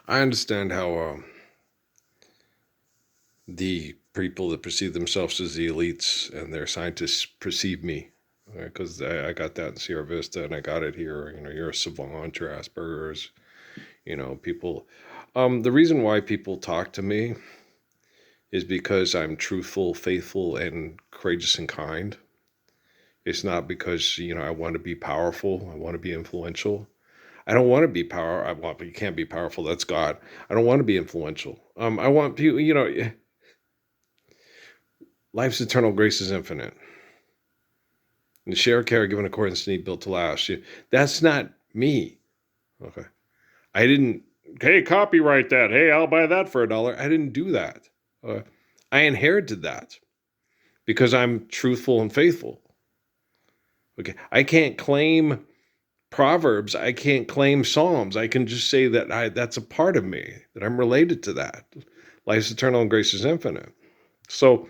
I understand how the people that perceive themselves as the elites and their scientists perceive me. Because I got that in Sierra Vista and I got it here. You're a savant, you're Asperger's, people. The reason why people talk to me is because I'm truthful, faithful, and courageous and kind. It's not because, I want to be powerful, I want to be influential. I don't want to be power. I want, but you can't be powerful. That's God. I don't want to be influential. I want people. Life's eternal, grace is infinite. And share care given accordance to need built to last. That's not me. Okay. I didn't. Hey, copyright that. Hey, I'll buy that for $1. I didn't do that. I inherited that because I'm truthful and faithful. Okay. I can't claim Proverbs. I can't claim Psalms. I can just say that that's a part of me, that I'm related to that. Life's eternal and grace is infinite. So,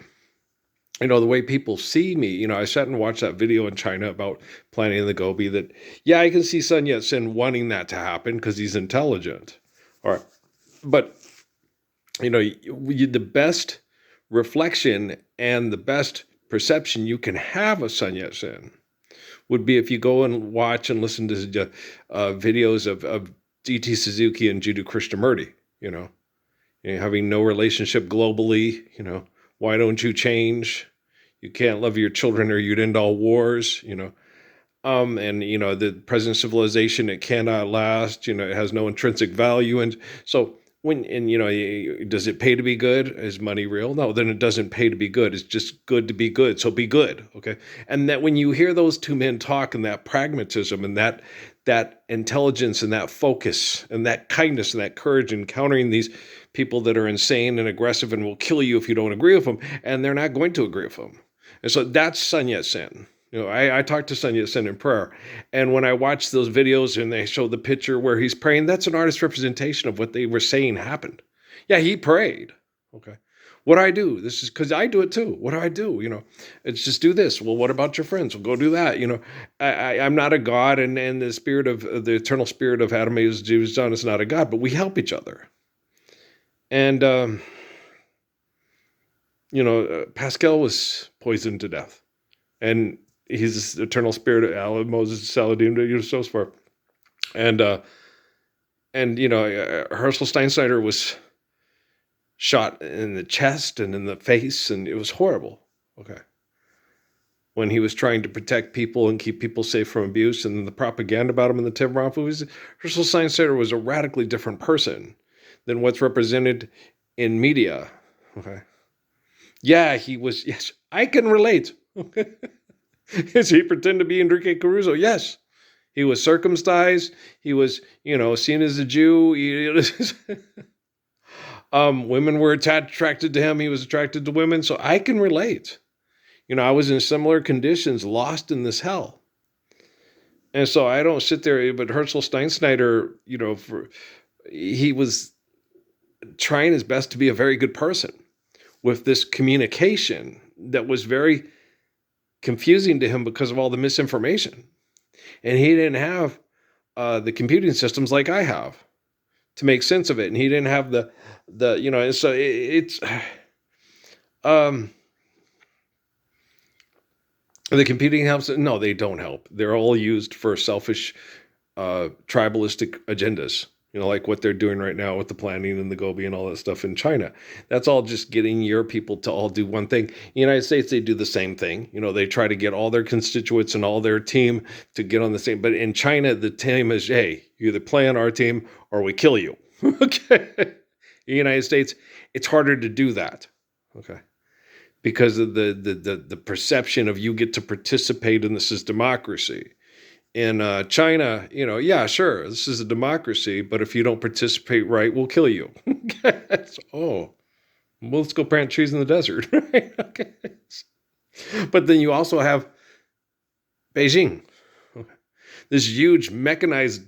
the way people see me, I sat and watched that video in China about planting the Gobi that, yeah, I can see Sun Yat-sen wanting that to happen because he's intelligent. All right. But, the best reflection and the best perception you can have of Sun Yat-sen would be if you go and watch and listen to videos of D.T. Suzuki and Jiddu Krishnamurti, having no relationship globally, why don't you change? You can't love your children or you'd end all wars, and, the present civilization, it cannot last, it has no intrinsic value. And so does it pay to be good? Is money real? No, then it doesn't pay to be good. It's just good to be good. So be good. Okay. And that when you hear those two men talk and that pragmatism and that intelligence and that focus and that kindness and that courage in countering these people that are insane and aggressive and will kill you if you don't agree with them, and they're not going to agree with them. And so that's Sun Yat-sen. I talked to Sun Yat-sen in prayer. And when I watched those videos and they show the picture where he's praying, that's an artist's representation of what they were saying happened. Yeah, he prayed. Okay. What do I do? This is because I do it too. What do I do? It's just do this. Well, what about your friends? Well, go do that. I'm not a God, and the spirit of the eternal spirit of Adam is John is not a God, but we help each other. And, Pascal was poisoned to death. And he's the eternal spirit of Allah, Moses, Saladin, so forth. And Herschel Steinschneider was shot in the chest and in the face, and it was horrible. Okay. When he was trying to protect people and keep people safe from abuse, and the propaganda about him in the Tim Roth movies, Herschel Steinschneider was a radically different person than what's represented in media. Okay. Yeah, he was. Yes, I can relate. Does he pretend to be Enrique Caruso? Yes. He was circumcised. He was, seen as a Jew. Women were attracted to him. He was attracted to women. So I can relate. I was in similar conditions, lost in this hell. And so I don't sit there, but Herschel Steinschneider, he was trying his best to be a very good person with this communication that was very confusing to him because of all the misinformation. And he didn't have the computing systems like I have to make sense of it. And he didn't have so it's, the computing helps. No, they don't help. They're all used for selfish, tribalistic agendas. Like what they're doing right now with the planning and the Gobi and all that stuff in China. That's all just getting your people to all do one thing. In the United States, they do the same thing. They try to get all their constituents and all their team to get on the same. But in China, the team is, hey, you either play on our team or we kill you. Okay. In the United States, it's harder to do that. Okay. Because of the perception of you get to participate and this is democracy. In China, yeah, sure, this is a democracy, but if you don't participate right, we'll kill you. Well, let's go plant trees in the desert. Right? Okay. But then you also have Beijing, this huge mechanized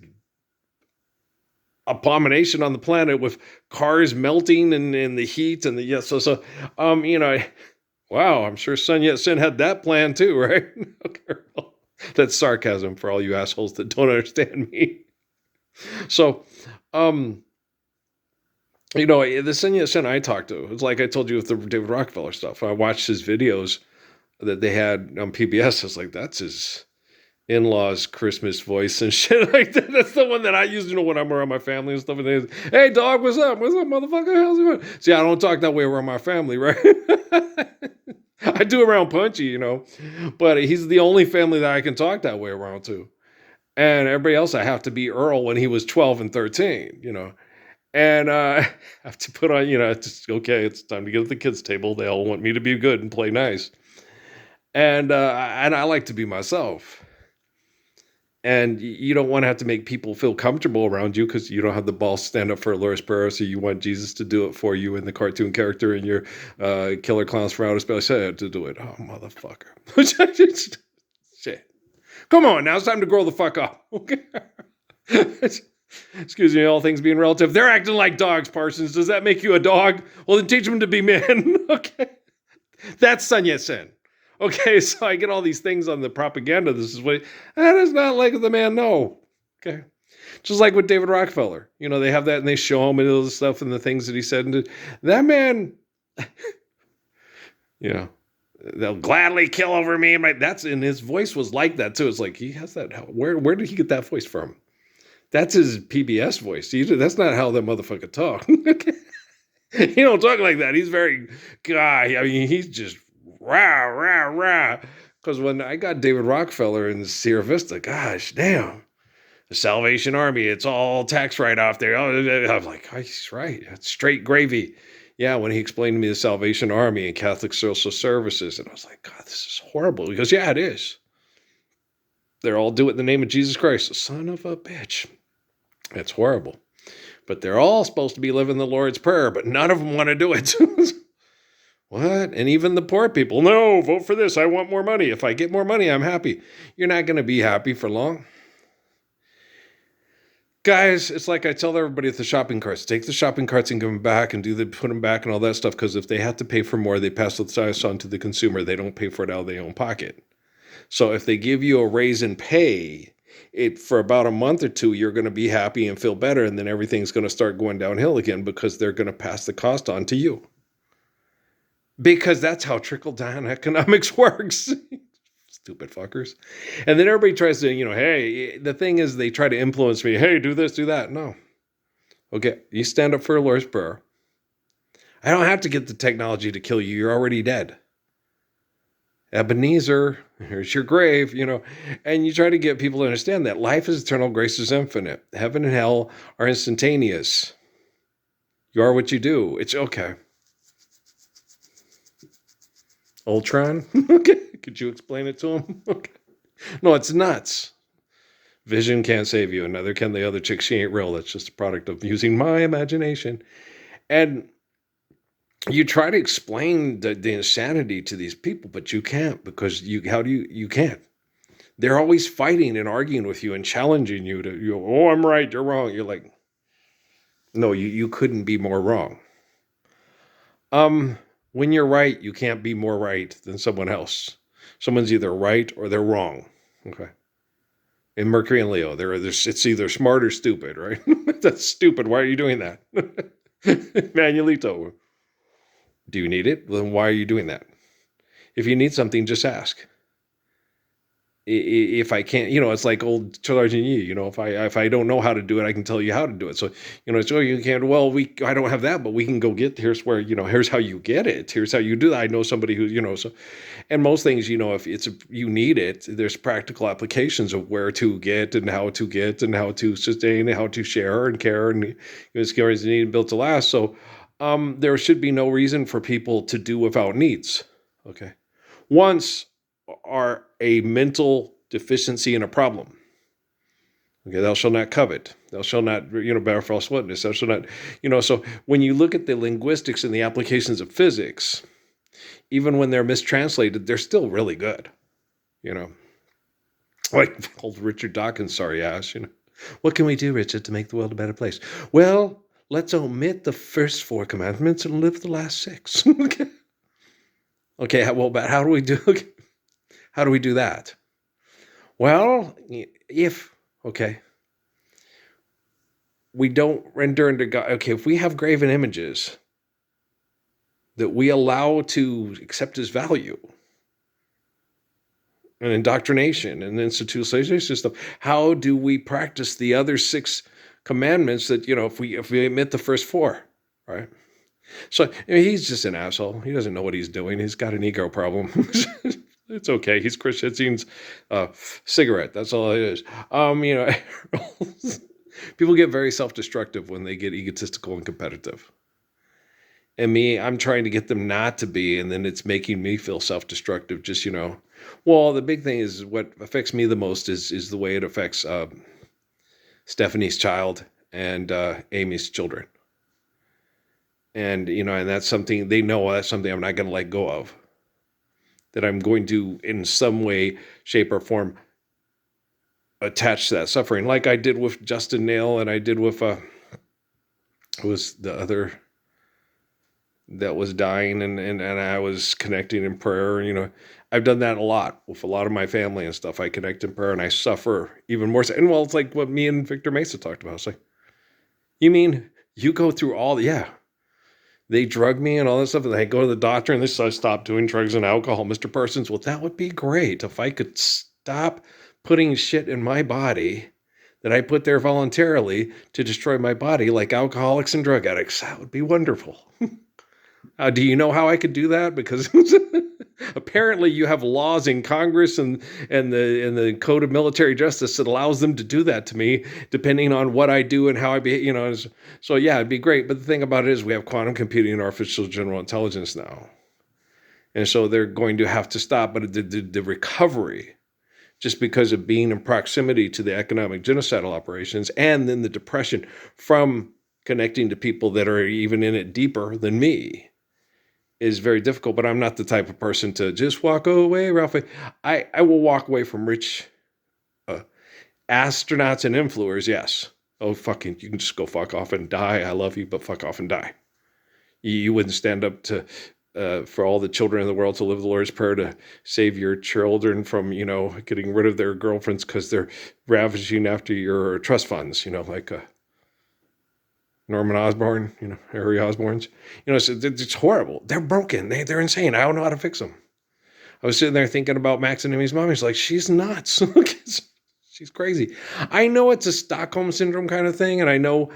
abomination on the planet with cars melting and the heat and wow, I'm sure Sun Yat-sen had that plan too, right? Okay. That's sarcasm for all you assholes that don't understand me. So, You know, the Sun Sen I talked to, it's like I told you with the David Rockefeller stuff. I watched his videos that they had on PBS. I was like, that's his in-laws Christmas voice and shit like that. That's the one that I use, when I'm around my family and stuff. And they, hey dog, what's up? What's up, motherfucker? How's it going? See, I don't talk that way around my family, right? I do around Punchy, but he's the only family that I can talk that way around to. And everybody else, I have to be Earl when he was 12 and 13. And I have to put on, okay, it's time to get at the kids' table. They all want me to be good and play nice. And I like to be myself. And you don't want to have to make people feel comfortable around you because you don't have the balls to stand up for a Lord's Prayer. So you want Jesus to do it for you, and the cartoon character in your Killer Clowns from Outer Space said to do it. Oh, motherfucker. Shit. Come on, now it's time to grow the fuck up. Okay. Excuse me, all things being relative. They're acting like dogs, Parsons. Does that make you a dog? Well, then teach them to be men. Okay. That's Sun Yat-sen. Okay, so I get all these things on the propaganda. This is what, that is not like the man, no. Okay. Just like with David Rockefeller. They have that and they show him and all the stuff and the things that he said. And that man, they'll gladly kill over me. That's, and his voice was like that too. It's like, he has that. Where did he get that voice from? That's his PBS voice. That's not how that motherfucker talk. He don't talk like that. He's very, God, he's just rah, rah, rah. Because when I got David Rockefeller in Sierra Vista, gosh, damn. The Salvation Army, it's all tax write-off there. I was like, oh, he's right. That's straight gravy. Yeah, when he explained to me the Salvation Army and Catholic Social Services, and I was like, God, this is horrible. He goes, yeah, it is. They're all do it in the name of Jesus Christ. Son of a bitch. That's horrible. But they're all supposed to be living the Lord's Prayer, but none of them want to do it. What? And even the poor people, no, vote for this. I want more money. If I get more money, I'm happy. You're not going to be happy for long. Guys, it's like I tell everybody at the shopping carts, take the shopping carts and give them back and put them back and all that stuff, because if they have to pay for more, they pass the price on to the consumer. They don't pay for it out of their own pocket. So if they give you a raise in pay, for about a month or two, you're going to be happy and feel better, and then everything's going to start going downhill again because they're going to pass the cost on to you. Because that's how trickle-down economics works. Stupid fuckers. And then everybody tries to, hey, the thing is they try to influence me. Hey, do this, do that. No. Okay, you stand up for a Lord's Prayer. I don't have to get the technology to kill you. You're already dead. Ebenezer, here's your grave, and you try to get people to understand that life is eternal, grace is infinite. Heaven and hell are instantaneous. You are what you do. It's okay. Ultron? Okay. Could you explain it to him? Okay. No, it's nuts. Vision can't save you, and neither can the other chick. She ain't real. That's just a product of using my imagination. And you try to explain the insanity to these people, but you can't, because you can't. They're always fighting and arguing with you and challenging you to, oh, I'm right, you're wrong. You're like, no, you couldn't be more wrong. When you're right, you can't be more right than someone else. Someone's either right or they're wrong. Okay. In Mercury and Leo, it's either smart or stupid, right? That's stupid. Why are you doing that? Manuelito. Do you need it? Then why are you doing that? If you need something, just ask. If I can't, it's like old Sergeant Yi, if I don't know how to do it, I can tell you how to do it. So, it's, oh, you can't, well, I don't have that, but we can go here's where, here's how you get it. Here's how you do that. I know somebody who, so, and most things, if you need it, there's practical applications of where to get and how to sustain and how to share and care, and skills need built to last. So, there should be no reason for people to do without needs. Okay. Wants are a mental deficiency and a problem. Okay, thou shalt not covet. Thou shalt not, bear false witness. Thou shalt not, so when you look at the linguistics and the applications of physics, even when they're mistranslated, they're still really good. Like old Richard Dawkins, sorry ass, what can we do, Richard, to make the world a better place? Well, let's omit the first 4 commandments and live the last 6. Okay, well, but how do we do that? Well, we don't render unto God. Okay, if we have graven images that we allow to accept as value and indoctrination and institutionalization stuff, how do we practice the other 6 commandments that, if we admit the first 4, right? So he's just an asshole. He doesn't know what he's doing. He's got an ego problem. It's okay. He's Chris Hitzing's cigarette. That's all it is. People get very self-destructive when they get egotistical and competitive. And me, I'm trying to get them not to be, and then it's making me feel self-destructive. Just, well, the big thing is what affects me the most is the way it affects Stephanie's child and Amy's children. And, and that's something they know, that's something I'm not going to let go of. That I'm going to, in some way, shape, or form, attach to that suffering, like I did with Justin Nail, and I did with who was the other that was dying, and I was connecting in prayer. I've done that a lot with a lot of my family and stuff. I connect in prayer, and I suffer even more. And well, it's like what me and Victor Mesa talked about. It's like, you mean you go through all they drug me and all that stuff, and I go to the doctor, and I stop doing drugs and alcohol. Mr. Parsons, well, that would be great if I could stop putting shit in my body that I put there voluntarily to destroy my body, like alcoholics and drug addicts. That would be wonderful. Do you know how I could do that? Because apparently you have laws in Congress and the Code of Military Justice that allows them to do that to me, depending on what I do and how I behave. So yeah, it'd be great. But the thing about it is we have quantum computing and artificial general intelligence now. And so they're going to have to stop. But the recovery, just because of being in proximity to the economic genocidal operations, and then the depression from connecting to people that are even in it deeper than me, is very difficult. But I'm not the type of person to just walk away, Ralphie. I will walk away from rich astronauts and influencers, yes. Oh, fucking, you can just go fuck off and die. I love you, but fuck off and die. You wouldn't stand up to for all the children in the world to live the Lord's Prayer to save your children from, getting rid of their girlfriends because they're ravaging after your trust funds, like Norman Osborn, Harry Osborn's. It's horrible. They're broken. They're insane. I don't know how to fix them. I was sitting there thinking about Max and Amy's mom. He's like, she's nuts. She's crazy. I know it's a Stockholm Syndrome kind of thing, and I know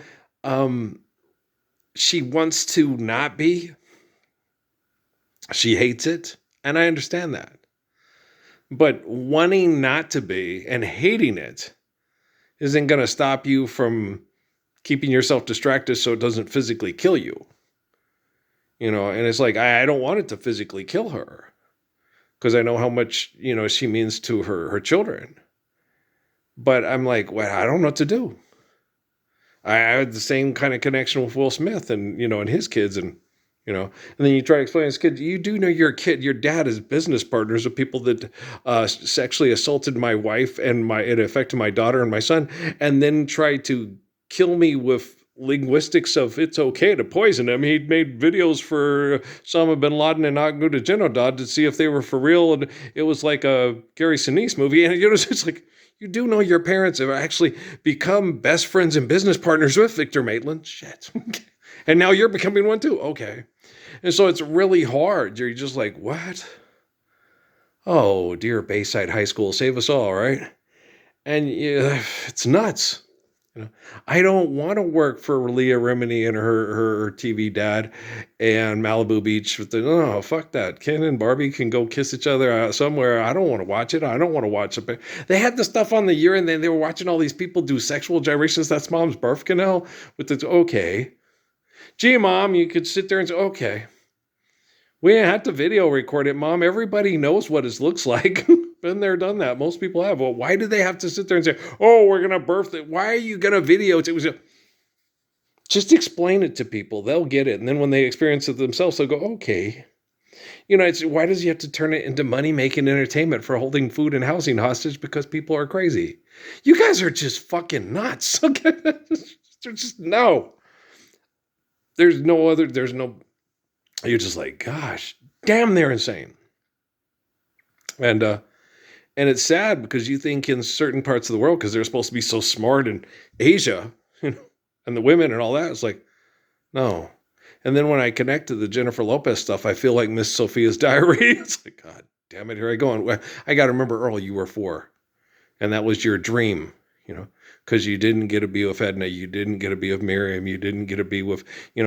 she wants to not be. She hates it, and I understand that. But wanting not to be and hating it isn't going to stop you from keeping yourself distracted so it doesn't physically kill you. And it's like, I don't want it to physically kill her because I know how much, she means to her children. But I'm like, well, I don't know what to do. I had the same kind of connection with Will Smith and, and his kids and then you try to explain to his kid, you do know your kid, your dad is business partners with people that sexually assaulted my wife and it affected my daughter and my son, and then try to kill me with linguistics of it's okay to poison him. He'd made videos for Osama bin Laden and Ahmadinejad to see if they were for real, and it was like a Gary Sinise movie, and it's like, you do know your parents have actually become best friends and business partners with Victor Maitland. Shit. And now you're becoming one too. Okay. And so it's really hard. You're just like, what? Oh, dear Bayside High School, save us all, right? And it's nuts. I don't want to work for Leah Remini and her TV dad and Malibu Beach. No, fuck that. Ken and Barbie can go kiss each other somewhere. I don't want to watch it. I don't want to watch it. They had the stuff on the year, and then they were watching all these people do sexual gyrations. That's mom's birth canal. Okay. Gee, Mom, you could sit there and say, okay. We didn't have to video record it, Mom. Everybody knows what it looks like. Been there, done that. Most people have. Well, why do they have to sit there and say, oh, we're going to birth it? Why are you going to video it? Just explain it to people. They'll get it. And then when they experience it themselves, they'll go, okay. Why does he have to turn it into money-making entertainment for holding food and housing hostage because people are crazy? You guys are just fucking nuts. Okay? There's just no. You're just like, gosh, damn, they're insane. And it's sad because you think in certain parts of the world, because they're supposed to be so smart in Asia, and the women and all that. It's like, no. And then when I connect to the Jennifer Lopez stuff, I feel like Miss Sophia's Diary. It's like, God damn it, here I go. And I got to remember, Earl, you were 4. And that was your dream, because you didn't get to be with Edna. You didn't get to be with Miriam. You didn't get to be with,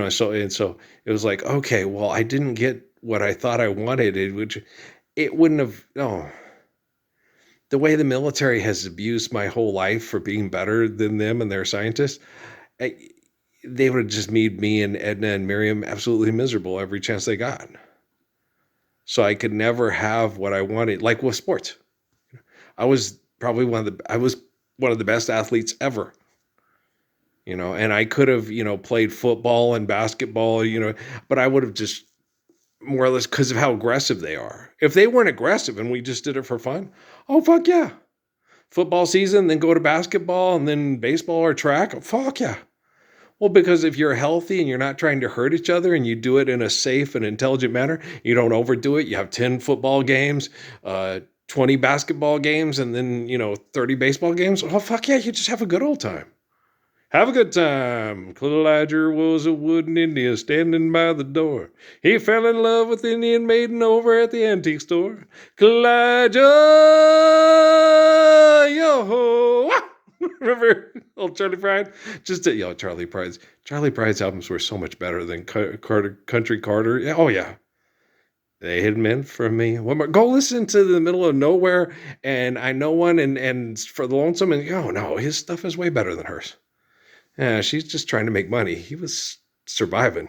so it was like, okay, well, I didn't get what I thought I wanted. It wouldn't have, no. The way the military has abused my whole life for being better than them and their scientists, they would have just made me and Edna and Miriam absolutely miserable every chance they got. So I could never have what I wanted, like with sports. I was probably one of the best athletes ever, and I could have, played football and basketball, but I would have just more or less, because of how aggressive they are. If they weren't aggressive and we just did it for fun, oh, fuck yeah. Football season, then go to basketball and then baseball or track, oh, fuck yeah. Well, because if you're healthy and you're not trying to hurt each other and you do it in a safe and intelligent manner, you don't overdo it. You have 10 football games, 20 basketball games, and then, 30 baseball games. Oh, fuck yeah, you just have a good old time. Have a good time. Elijah was a wooden Indian standing by the door. He fell in love with Indian maiden over at the antique store. Elijah, yo-ho. Remember old Charlie Pride? Charlie Pride's albums were so much better than Country Carter. Yeah, oh yeah. They had meant for me. One more. Go listen to The Middle of Nowhere and I Know One and For the Lonesome, and oh no, his stuff is way better than hers. Yeah, she's just trying to make money. He was surviving.